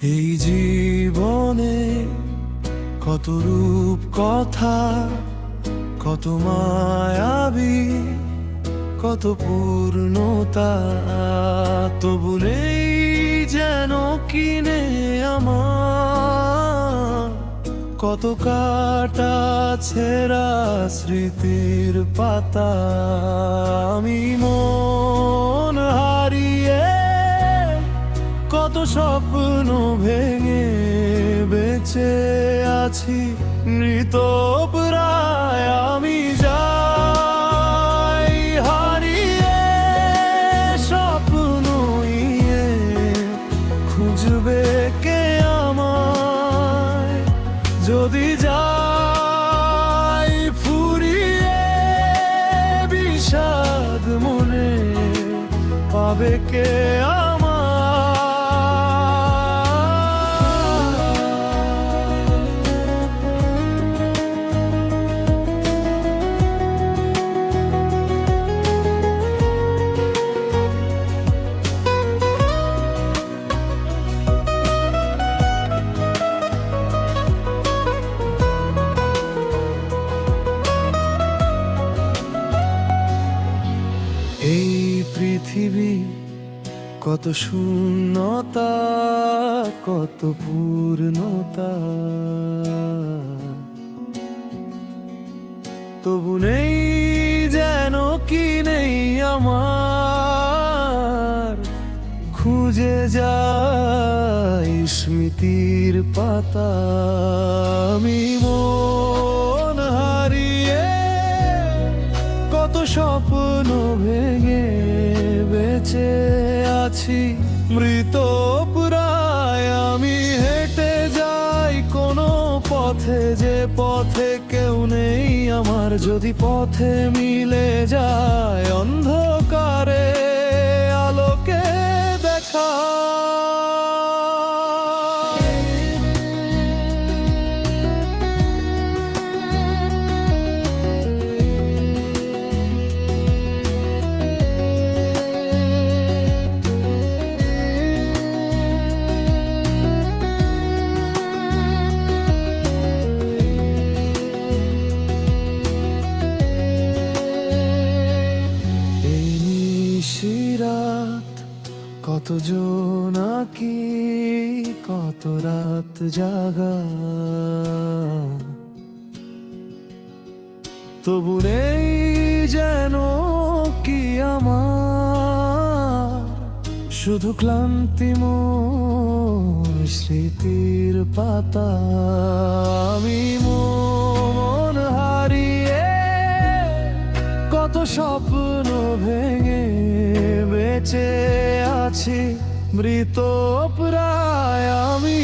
এই জীবনে কত রূপ কথা, কত মায়াবী, কত পূর্ণতা, তবু নেই যেন কিনে আমার কত কাটা ছেঁড়া স্মৃতির পাতা। আমি মন হারিয়ে কত স্বপ্ন ভেঙে বেঁচে আছি মৃত প্রায়। আমি যাই হারিয়ে স্বপ্ন ইয়ে, খুঁজবে কে আমায়? যদি যাই ফুরিয়ে বিষাদ মনে, পাবে কে আমায়? এই পৃথিবী কত শূন্যতা, কত পূর্ণতা, তবু নেই যেন কি নেই আমার। খুঁজে যাই স্মৃতির পাতা। আমি মন হারিয়ে কত স্বপ্ন ভেঙে বেঁচে আছি মৃত প্রায়। আমি হেঁটে যাই কোনো পথে, যে পথে কেউ নেই আমার। যদি পথে মিলে যায় অন্ধকারে আলোকে দেখা। রাত কত জোনাকি, কত রাত জাগা, তবু নেই যেন কি আমার। শুধু ক্লান্তিময় স্মৃতির পাতা। আমি মন হারিয়ে কত স্বপ্ন ভেঙে বেঁচে আছি মৃত প্রায়। আমি